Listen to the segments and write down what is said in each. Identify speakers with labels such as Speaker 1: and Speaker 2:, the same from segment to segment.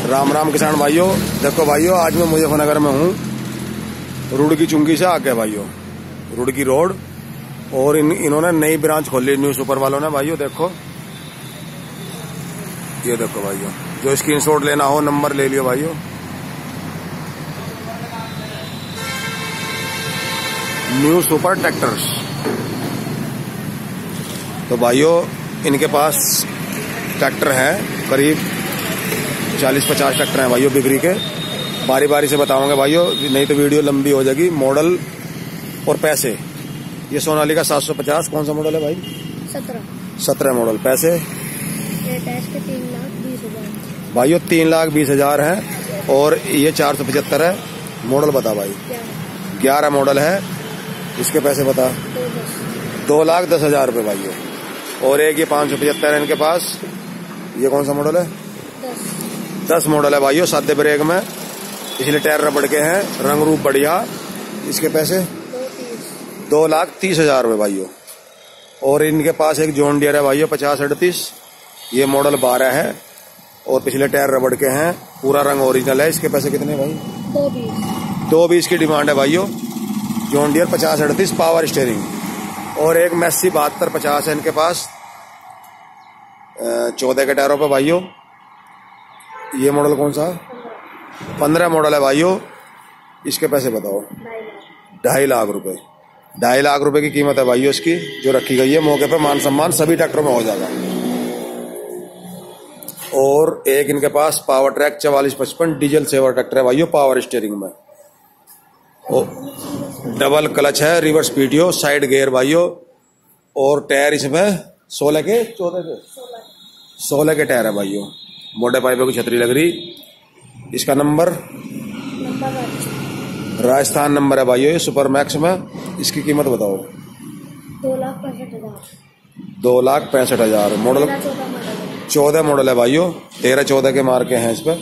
Speaker 1: राम राम किसान भाइयों। देखो भाइयों, आज मैं मुजफ्फरनगर में हूँ, रुड़की चुंगी से आगे भाइयों, रुड़की रोड। और इन्होंने नई ब्रांच खोली न्यू सुपर वालों ने भाइयों। देखो ये देखो भाइयों, जो स्क्रीनशॉट लेना हो नंबर ले लियो भाइयों। New super tractors. तो भाइयों इनके पास ट्रैक्टर है, करीब 40-50 ट्रैक्टर हैं भाइयों बिक्री के। बारी बारी से बताऊंगे भाइयों, नहीं तो वीडियो लंबी हो जाएगी। मॉडल और पैसे, ये सोनालिका 750 कौन सा मॉडल है भाई? 17 मॉडल। पैसे
Speaker 2: के 3,20,000
Speaker 1: भाइयों, 3,20,000 है। और ये 475 है। मॉडल बता भाई। 11 मॉडल है। इसके पैसे बता। 2,10,000 रुपये भाइयों। और एक ये 575 है इनके पास। ये कौन सा मॉडल है? 10 मॉडल है भाइयों, सादे ब्रेक में। इसलिए टायर रबड़ के हैं, रंग रूप बढ़िया। इसके पैसे 2,30,000 रुपये भाइयों। और इनके पास एक जॉन डियर है भाइयों 5038। ये मॉडल 12 है और पिछले टायर रबड़ के हैं, पूरा रंग ओरिजिनल है। इसके पैसे कितने भाई? 2,20 की डिमांड है भाइयों। John Deere 5038 power steering. और एक मैसी 7250 है इनके पास, 14 के टायरों पर भाइयों। ये मॉडल कौन सा? 15 मॉडल है भाइयों। इसके पैसे बताओ। 2.5 लाख रुपए। 2.5 लाख रुपए की कीमत है भाइयों इसकी, जो रखी गई है। मौके पर मान सम्मान सभी ट्रैक्टरों में हो जाएगा। और एक इनके पास power track 4455 diesel saver tractor है भाइयों, पावर स्टीयरिंग में। डबल क्लच है, रिवर्स पीटीओ, साइड गियर भाइयों। और टायर इसमें 16 के 16 के टायर है भाइयों। मोटे पाइपों की छतरी लग रही। इसका नंबर राजस्थान नंबर है भाइयों, ये सुपर मैक्स में। इसकी कीमत बताओ। 2,65,000। मॉडल 14 मॉडल है भाइयों। 13-14 के मार्के हैं इस पर।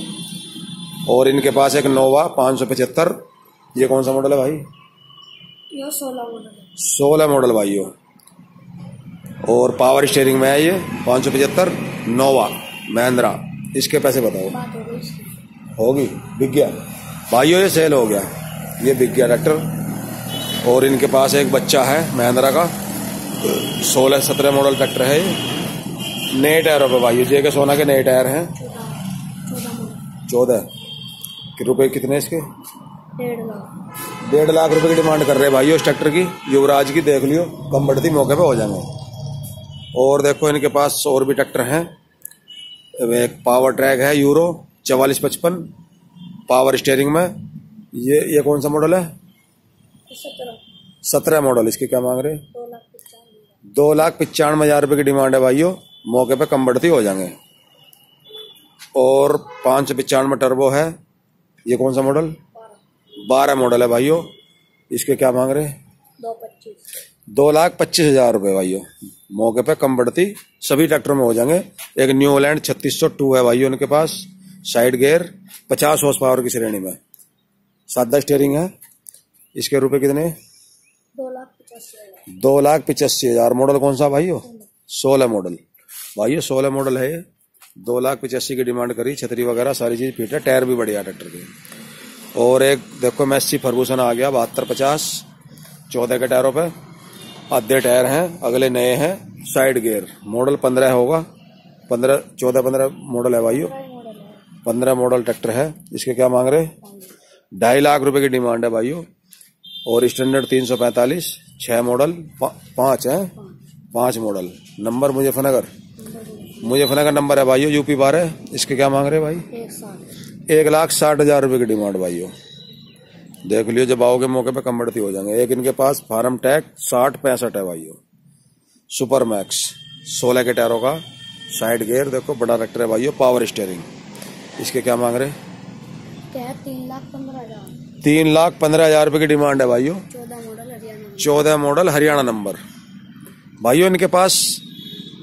Speaker 1: और इनके पास एक नोवा 575। ये कौन सा मॉडल है भाई? 16 मॉडल भाइयों। और पावर स्टीयरिंग में है ये 575 नोवा महिंद्रा। इसके पैसे बताओ। होगी, बिक गया भाइयों, ये सेल हो गया, ये बिक गया ट्रैक्टर। और इनके पास एक बच्चा है महिंद्रा का, 16-17 मॉडल ट्रैक्टर है ये। नए टायरों पे भाइयों, जे के सोना के नए टायर हैं। 14 रुपए। कितने इसके? 1.5 लाख रुपए की डिमांड कर रहे हैं भाइयों इस ट्रैक्टर की। युवराज की देख लियो, कम बढ़ती मौके पे हो जाएंगे। और देखो इनके पास और भी ट्रैक्टर हैं। एक पावर ट्रैक है यूरो 4455 पावर स्टीयरिंग में। ये कौन सा मॉडल है? 17 मॉडल। इसके क्या मांग रहे? 2,95,000 रुपए की डिमांड है भाइयों। मौके पे कम बढ़ती हो जाएंगे। और 595 टर्बो है। ये कौन सा मॉडल? 12 मॉडल है भाइयों। इसके क्या मांग रहे? 2,25,000 रुपये भाइयों। मौके पे कम बढ़ती सभी ट्रैक्टरों में हो जाएंगे। एक न्यू होलैंड 3602 है भाइयों इनके पास, साइड गियर, 50 हॉर्स पावर की श्रेणी में, सादा स्टीयरिंग है। इसके रुपए कितने? 2,85,000। मॉडल कौन सा भाइयों? 16 मॉडल भाइयों। 16 मॉडल है ये। 2,85,000 की डिमांड करी। छतरी वगैरह सारी चीज फिट है, टायर भी बढ़िया ट्रैक्टर के। और एक देखो मैसी फर्गूसन आ गया 7250, 14 के टायरों पे, आधे टायर हैं, अगले नए हैं, साइड गियर। मॉडल 15 होगा, 14-15 मॉडल है भाइयों। 15 मॉडल ट्रैक्टर है। इसके क्या मांग रहे? 2.5 लाख रुपए की डिमांड है भाइयों। और स्टैंडर्ड 345, 6 मॉडल, 5 है, 5 मॉडल। नंबर मुजफ्फरनगर नंबर है भाइयों, यूपी 12। इसके क्या मांग रहे भाई? 1,60,000 रुपए की डिमांड भाइयों। देख लियो, जब आओगे मौके पे कम बढ़ती हो जाएंगे। एक इनके पास फार्म टैग 6065 है भाइयों, सुपर मैक्स, 16 के टायरों का, साइड गियर। देखो बड़ा ट्रैक्टर है भाइयों, पावर स्टीयरिंग। इसके क्या मांग रहे? 3,15,000 रुपए की डिमांड है भाइयों। 14 मॉडल हरियाणा नंबर भाइयों। इनके पास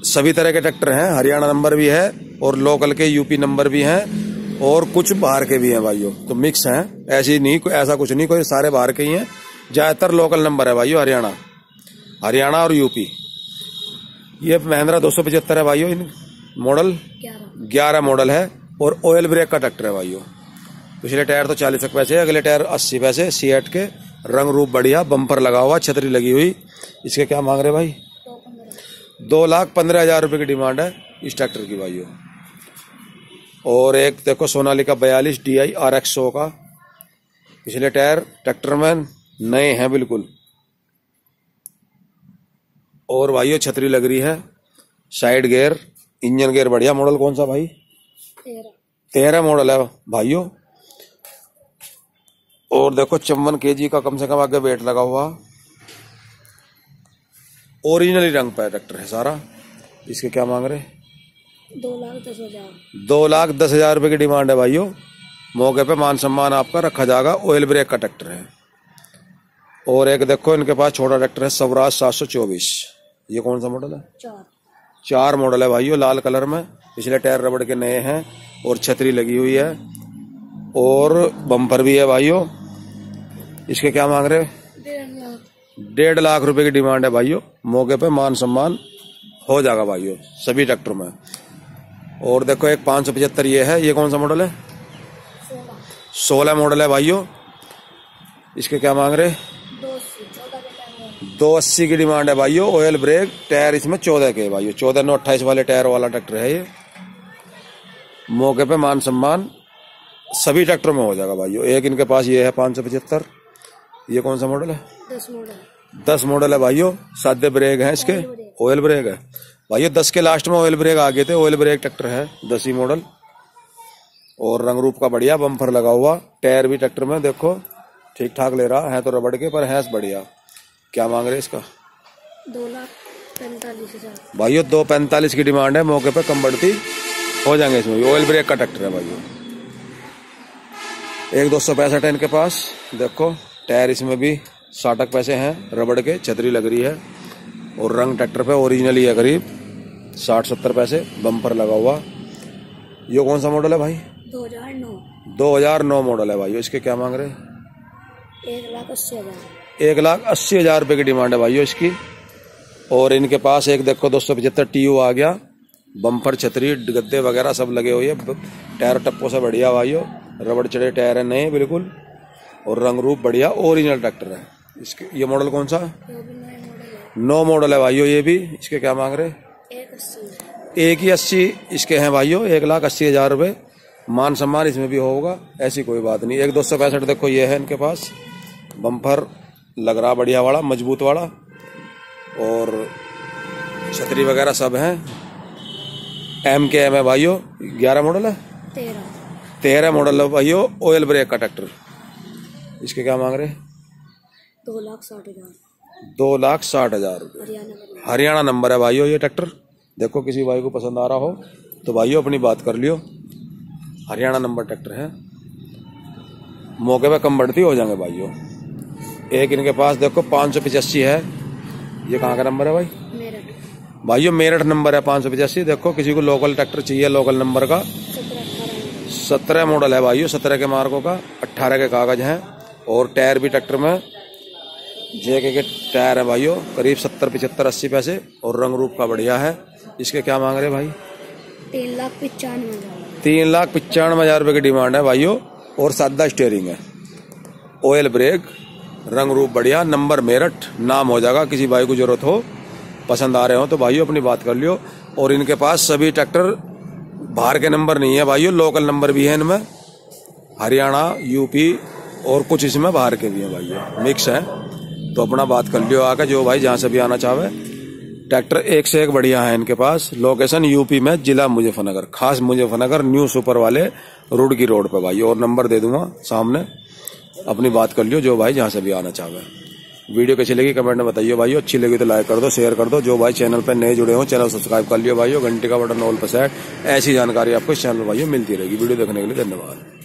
Speaker 1: सभी तरह के ट्रैक्टर हैं, हरियाणा नंबर भी है और लोकल के यूपी नंबर भी हैं और कुछ बाहर के भी हैं भाइयों। तो मिक्स हैं, ऐसी नहीं, ऐसा कुछ नहीं, कोई सारे बाहर के ही हैं। ज्यादातर लोकल नंबर है भाइयों, हरियाणा और यूपी। ये महिंद्रा 275 है भाइयों। इन मॉडल 11 मॉडल है। और ऑयल ब्रेक का ट्रैक्टर है भाइयों। पिछले टायर तो 40 पैसे, अगले टायर 80 पैसे। सीएट के, रंग रूप बढ़िया, बम्पर लगा हुआ, छतरी लगी हुई। इसके क्या मांग रहे भाई? 2,15,000 रुपए की डिमांड है इस ट्रैक्टर की भाइयों। और एक देखो सोनालिका 42 DI RX 100 का, पिछले टायर ट्रैक्टर में नए हैं बिल्कुल। और भाइयों छतरी लग रही है, साइड गियर, इंजन गियर बढ़िया। मॉडल कौन सा भाई? 13 मॉडल है भाइयों। और देखो 54 kg का कम से कम आगे वेट लगा हुआ। ओरिजिनली रंग पे ट्रैक्टर है सारा। इसके क्या मांग रहे?
Speaker 2: 2,10,000।
Speaker 1: 2,10,000 रुपए की डिमांड है भाइयों। मौके पे मान सम्मान आपका रखा जाएगा। ऑयल ब्रेक का ट्रैक्टर है। और एक देखो इनके पास छोटा ट्रैक्टर है, स्वराज 724। ये कौन सा मॉडल है? 4 मॉडल है भाइयों, लाल कलर में। पिछले टायर रबड़ के नए हैं और छतरी लगी हुई है और बम्पर भी है भाइयों। इसके क्या मांग रहे? 1.5 लाख रुपए की डिमांड है भाइयों। मौके पे मान सम्मान हो जाएगा भाइयों सभी ट्रैक्टरों में। और देखो एक 575 ये है। ये कौन सा मॉडल है? 16 मॉडल है भाइयों। इसके क्या मांग रहे? 280 की डिमांड है भाइयों। ऑयल ब्रेक, टायर इसमें 14 के भाइयों, 14/9/28 वाले टायर वाला ट्रैक्टर है ये। मौके पे मान सम्मान सभी ट्रैक्टरों में हो जाएगा भाइयों। एक इनके पास ये है 575। ये कौन सा मॉडल है? 10 मॉडल है भाइयों। सादे ब्रेक है इसके, ऑयल ब्रेक है भाइयों। 10 के लास्ट में ऑयल ब्रेक आ गए थे। ऑयल ब्रेक ट्रैक्टर है, 10 मॉडल। और रंग रूप का बढ़िया, बम्पर लगा हुआ। टायर भी ट्रैक्टर में देखो ठीक ठाक ले रहा है, तो रबड़ के पर है बढ़िया। क्या मांग रहे इसका?
Speaker 2: 2,45,000
Speaker 1: भाइयों। 2,45 की डिमांड है। मौके पे कम बढ़ती हो जाएंगे इसमें। ऑयल ब्रेक का ट्रैक्टर है भाइयों। एक 265 है इनके पास। देखो टायर इसमें भी 60 पैसे हैं, रबड़ के, छतरी लग रही है। और रंग ट्रैक्टर पे ओरिजिनली है, करीब 60-70 पैसे, बम्पर लगा हुआ। ये कौन सा मॉडल है भाई? 2009 मॉडल है भाई। इसके क्या मांग रहे?
Speaker 2: 1,80,000।
Speaker 1: 1,80,000 रुपए की डिमांड है भाइयों इसकी। और इनके पास एक देखो 275 TU आ गया, बम्पर, छतरी, गद्दे वगैरह सब लगे हुए हैं। टायर टप्पो से बढ़िया भाइयों, रबड़ चढ़े टायर है नए बिल्कुल। और रंग रूप बढ़िया, ओरिजिनल ट्रैक्टर है इसके। ये मॉडल कौन सा? 9 मॉडल है भाइयों ये भी। इसके क्या मांग रहे? 1,80 इसके हैं भाइयों। 1,80,000 रुपए। मान सम्मान इसमें भी होगा, ऐसी कोई बात नहीं। एक 265 देखो ये है इनके पास, बम्पर लग रहा बढ़िया वाला, मजबूत वाला। और छतरी वगैरह सब है। MKM है भाइयों। 11 मॉडल है, 13 मॉडल है भाइयों। ऑयल ब्रेक का ट्रैक्टर। इसके क्या मांग रहे?
Speaker 2: 2,60,000।
Speaker 1: 2,60,000 रुपये। हरियाणा नंबर है भाइयों ये ट्रैक्टर। देखो किसी भाई को पसंद आ रहा हो तो भाइयों अपनी बात कर लियो। हरियाणा नंबर ट्रैक्टर है। मौके पे कम बढ़ती हो जाएंगे भाइयों। एक इनके पास देखो 585 है। ये कहाँ का नंबर है भाई? भाइयों मेरठ नंबर है 585। देखो किसी को लोकल ट्रैक्टर चाहिए, लोकल नंबर का। 17 मॉडल है भाइयों, 17 के मार्कों का, 18 के कागज हैं। और टायर भी ट्रैक्टर में जेके के टायर है भाइयों, करीब 70, 75, 80 पैसे। और रंग रूप का बढ़िया है। इसके क्या मांग रहे भाई?
Speaker 2: 3,95,000।
Speaker 1: 3,95,000 रुपए की डिमांड है भाइयों। और सादा स्टीयरिंग है, ऑयल ब्रेक, रंग रूप बढ़िया, नंबर मेरठ, नाम हो जाएगा। किसी भाई को जरूरत हो, पसंद आ रहे हो तो भाइयों अपनी बात कर लियो। और इनके पास सभी ट्रैक्टर बाहर के नंबर नहीं है भाइयों, लोकल नंबर भी है इनमें। हरियाणा, यूपी और कुछ इसमें बाहर के भी हैं भाइयों, मिक्स है। तो अपना बात कर लियो आकर, जो भाई जहाँ से भी आना चाहे। ट्रैक्टर एक से एक बढ़िया है इनके पास। लोकेशन यूपी में, जिला मुजफ्फरनगर, खास मुजफ्फरनगर, न्यू सुपर वाले रोड की रोड पे भाई। और नंबर दे दूंगा सामने, अपनी बात कर लियो जो भाई जहाँ से भी आना चाहे। वीडियो कैसी लगी कमेंट में बताइए भाइयों। अच्छी लगी तो लाइक कर दो, शेयर कर दो। जो भाई चैनल पर नए जुड़े हो चैनल सब्सक्राइब कर लियो भाइयों। घंटे का बटन ऑल पर सेट। ऐसी जानकारी आपको इस चैनल भाइयों मिलती रहेगी। वीडियो देखने के लिए धन्यवाद।